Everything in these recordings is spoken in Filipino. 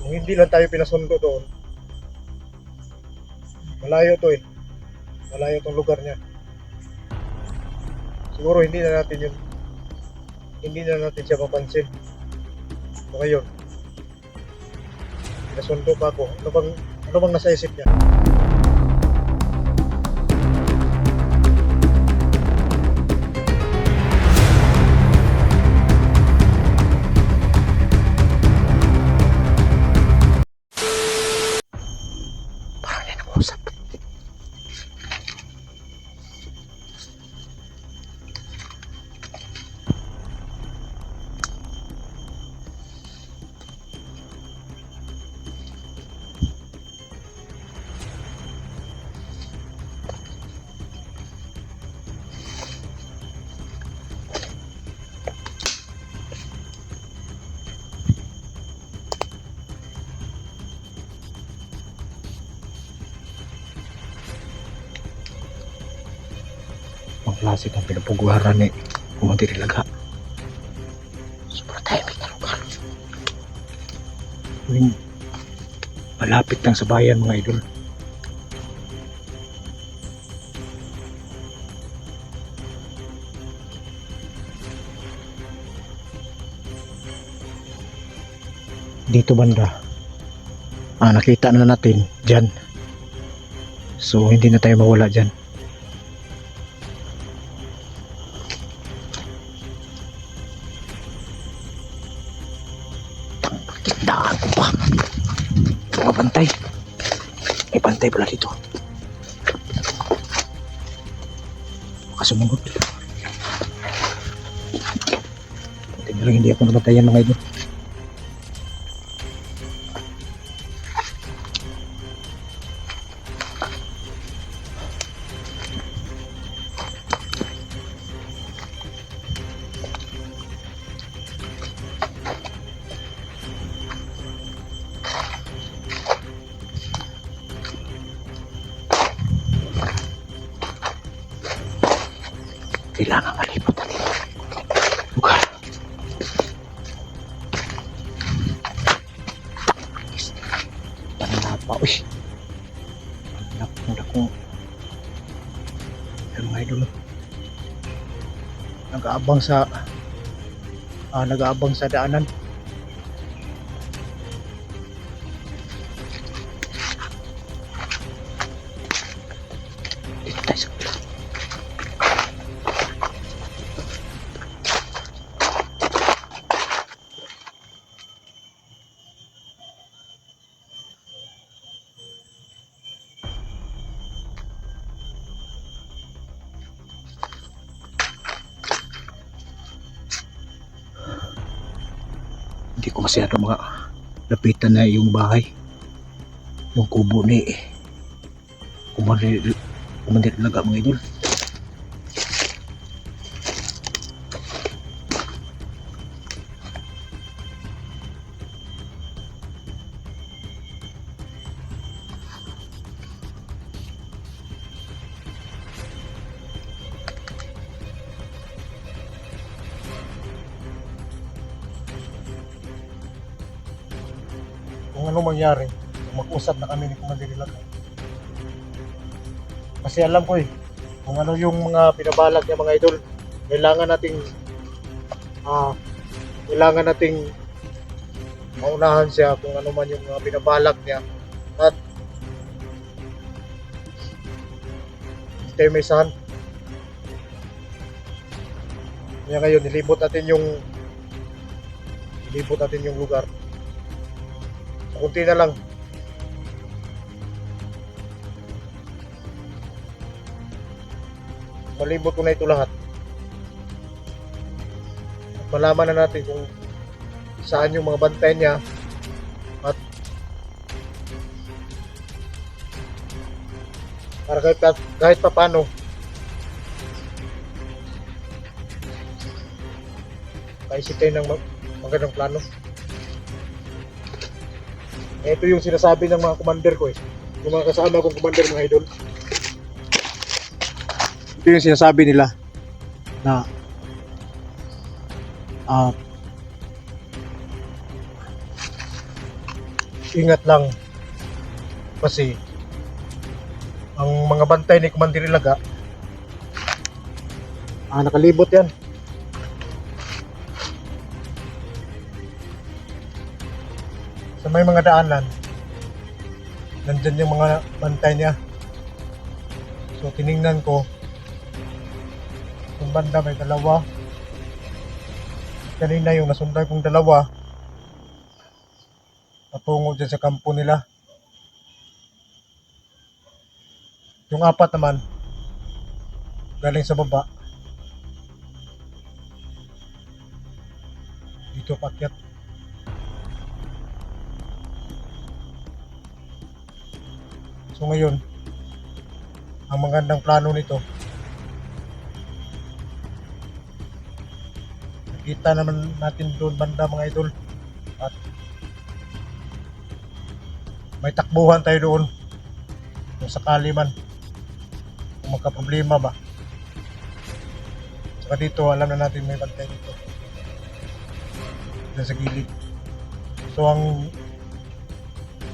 Kung hindi lang tayo pinasundo doon, malayo to eh. Malayo tong lugar niya. Siguro hindi na natin siya mapansin. So ngayon, pinasundo pa ako. Ano bang nasa isip niya? Parang yan ang usap. Ang klase ng pinapuguharan ni Kumandir Ilaga. Super tahimik na lugar. Malapit lang sa bayan mga idol. Dito banda. Nakita na natin dyan. So hindi na tayo mawala dyan. Tandaan ko pa. Mga bantay. May bantay pala dito. Baka sumunod. Buti na lang hindi ako nabantayan mga idol. Kailangan malipot natin lugar. Panapa, uy. Napakong mga idol. Nag-aabang sa daanan. Dito tayo sa kabila. Hindi ko masyado mga lapitan na yung bahay, yung kubo ni Kumandir Ilaga mga idol. Kung ano mangyari, mag-usap na kami ni Kumandir Ilaga. Kasi alam ko kung ano yung mga pinabalak niya mga idol. Kailangan nating maunahan siya kung ano man yung mga pinabalak niya. At hindi tayo may sahan. Kaya ngayon, nilibot natin yung lugar. Kunti na lang. Malibot ko na ito lahat. At malaman na natin kung saan yung mga bantay niya. At para kahit pa paano kaisip tayo ng magandang plano. Ito yung sinasabi ng mga commander ko yung mga kasama kong commander mga idol. Ito yung sinasabi nila na ingat lang kasi ang mga bantay ni Commander Ilaga nakalibot yan. Sa may mga daanan nandyan yung mga bantay niya. So tiningnan ko yung banda may dalawa. Kanina yung nasundan kong dalawa patungo dyan sa kampo nila. Yung apat naman galing sa baba dito paakyat. So ngayon ang magandang plano nito, kita naman natin doon banda mga idol, at may takbuhan tayo doon kung sakali man kung magka-problema ba. Saka dito alam na natin may bantay dito dyan sa gilid. So ang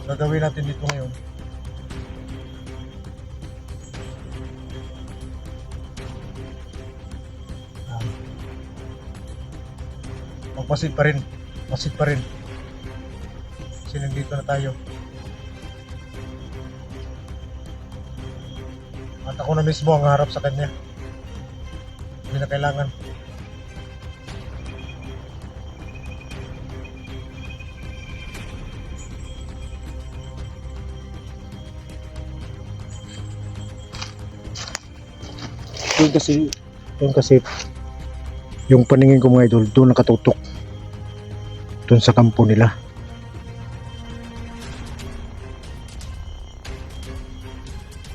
gagawin natin dito ngayon, magmasid pa rin, masid pa rin kasi nandito na tayo. At ako na mismo ang harap sa kanya, hindi na kailangan. Doon kasi yung paningin ko mga idol, doon nakatutok doon sa kampo nila.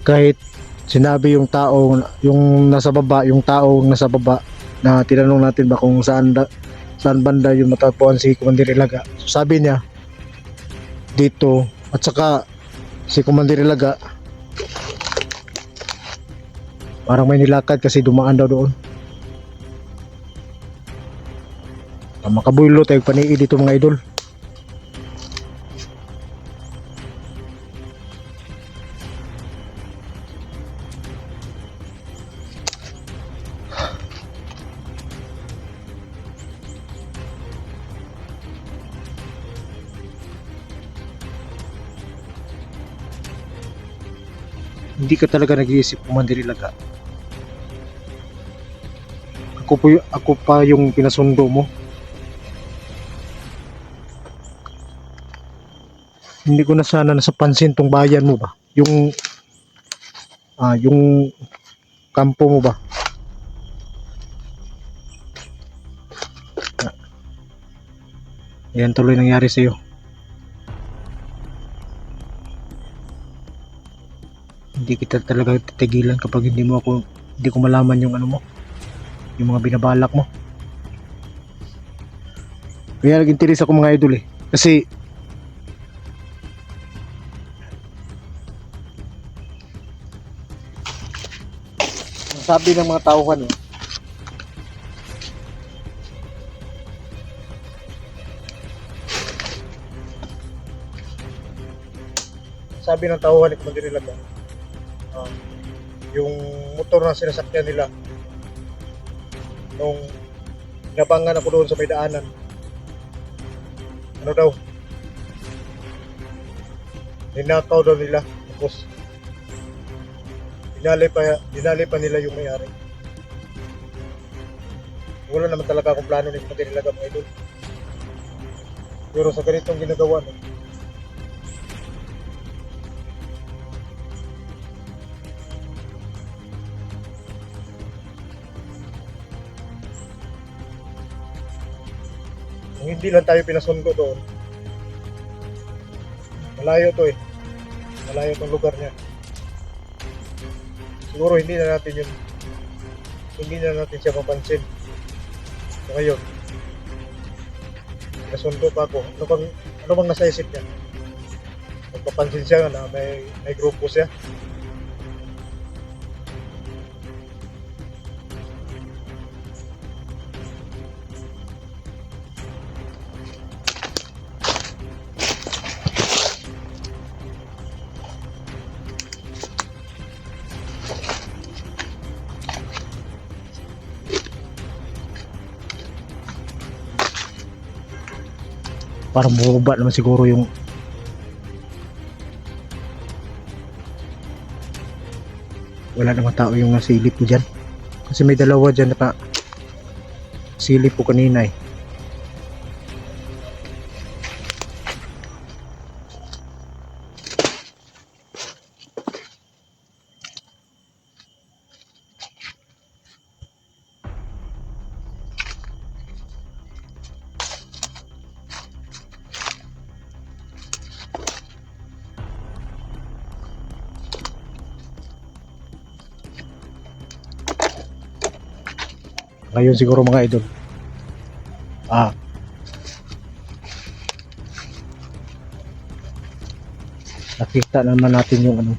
Kahit sinabi yung tao, yung nasa baba, yung tao nasa baba na tinanong natin ba kung saan banda yung matagpuan si Commander Ilaga, so sabi niya dito. At saka si Commander Ilaga parang may nilakad kasi dumaan daw doon. Makabuylo tayo paniid dito mga idol. Hindi ka talaga nag-iisip, Commander Ilaga. Ako pa yung pinasundo mo. Hindi ko na sana nasa pansin tong bayan mo ba, yung kampo mo ba. Yan tuloy nangyari sa iyo. Hindi kita talaga titigilan kapag hindi ko malaman yung ano mo, yung mga binabalak mo. Kaya nag-interest ako mga idol kasi sabi ng mga tauhan sabi ng tauhan ni Commander Ilaga, yung motor na sinasakyan nila nung nabangan ako doon sa may daanan, ano daw, ninakaw daw nila, tapos dinali pa nila yung may-ari. Wala naman talaga akong plano ni Commander Ilaga mga idol, pero sa ganitong ginagawa kung hindi lang tayo pinasundo doon, malayo to malayo tong lugar niya, siguro hindi na natin siya mapansin. So ngayon pinasundo pa ako, ano bang nasa isip niya? Magpapansin siya na may grupo siya. Parang bumaba naman siguro yung wala namang tao yung nasilip ko dyan. Kasi may dalawa dyan na silip ko kanina eh. Ngayon siguro mga idol. Nakita naman natin yung ano.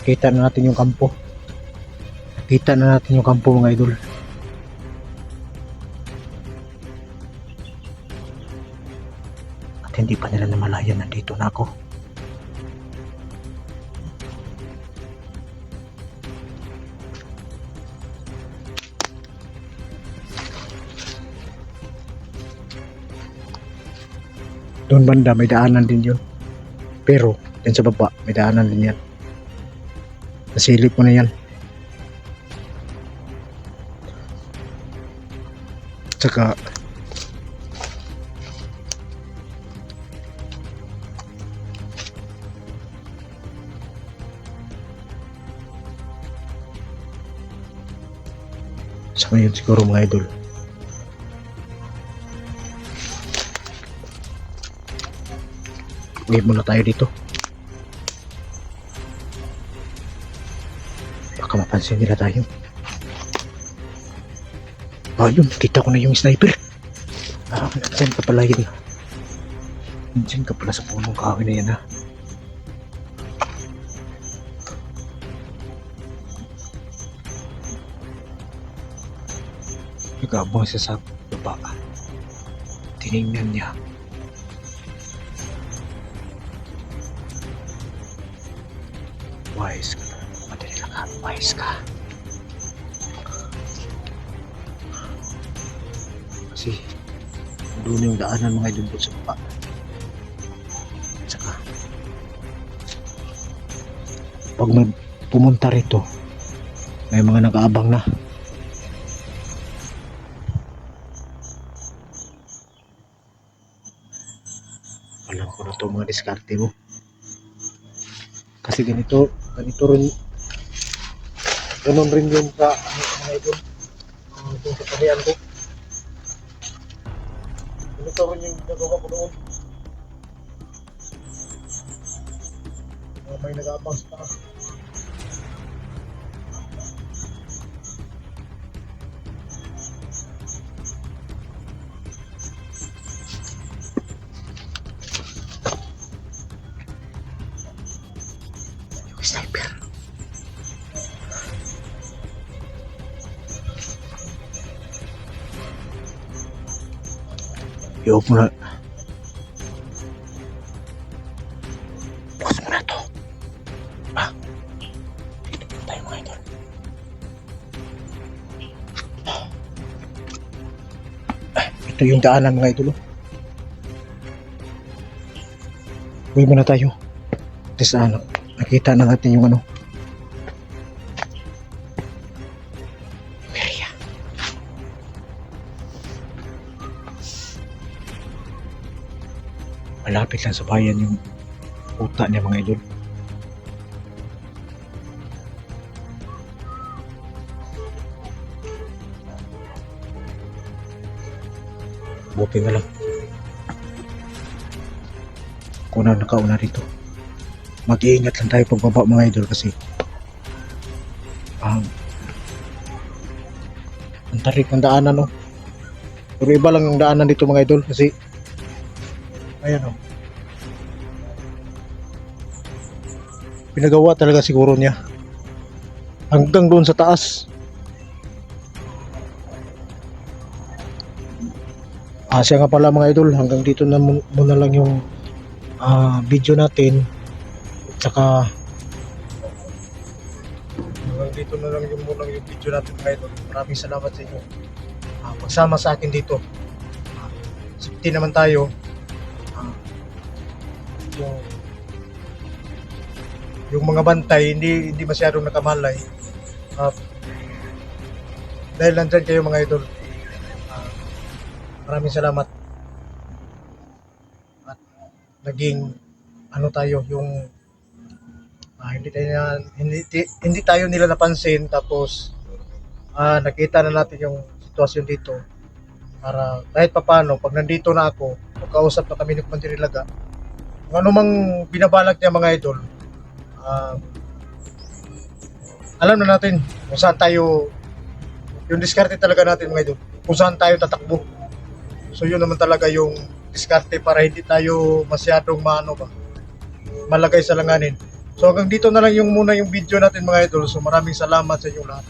Nakita na natin yung kampo. Nakita na natin yung kampo mga idol. At hindi pa nila namalayan nandito na ako. Doon banda may daanan din yun. Pero yan sa baba may daanan din yan. Nasilip mo na yan. Tsaka sa ngayon siguro mga idol, uwi muna tayo dito. Baka mapansin nila tayo. Ayun, kita ko na yung sniper. Nandiyan ka pala yun. Nandiyan ka pala sa punong kahoy na yan ha. Nag-aabang siya sa baba. Tinignan niya. Wise ka. Madali lang ka. Wise ka. Kasi doon yung daanan mga idol sa baba. Saka pag pumunta rito may mga nag-aabang na. Alam ko na to mga diskarte mo. Kasi ganito rin, ganon rin yung sa mga idol, yung sa parian ko. Ganito rin yung nagawa ko noon. May nag-aabang sa taas. Yung sniper. I-off mo na. Bukas mo na to. Dito po tayo mga idol. Ito yung daanan mga idol. Uwi mo na tayo. Tapos nakita na natin yung ano. Area. Malapit lang sa bayan yung uta niya mga idol. Buti na lang kung na nakauna dito. Mag-iingat lang tayo pagbaba mga idol kasi ang tarik ng daanan no. Pero iba lang yung daanan dito mga idol kasi ayan o. Pinagawa talaga siguro niya hanggang doon sa taas. Siya nga pala mga idol, hanggang dito na muna lang yung video natin. Tsaka hanggang dito na lang yung muna yung video natin mga idol. Maraming salamat sa inyo. Pagsama sa akin dito. Safety naman tayo. Yung, yung mga bantay hindi masyadong nakamalay. Dahil nandyan kayo mga idol. Maraming salamat. At naging ano tayo yung hindi tayo nila napansin, tapos nakita na natin yung sitwasyon dito, para kahit papaano pag nandito na ako, magkausap na kami ni Commander Ilaga, kung ano mang binabalak niya mga idol, alam na natin kung saan tayo, yung diskarte talaga natin mga idol, kung saan tayo tatakbo. So yun naman talaga yung diskarte para hindi tayo masyadong malagay sa langanin. So hanggang dito na lang yung muna yung video natin mga idol. So maraming salamat sa inyo lahat.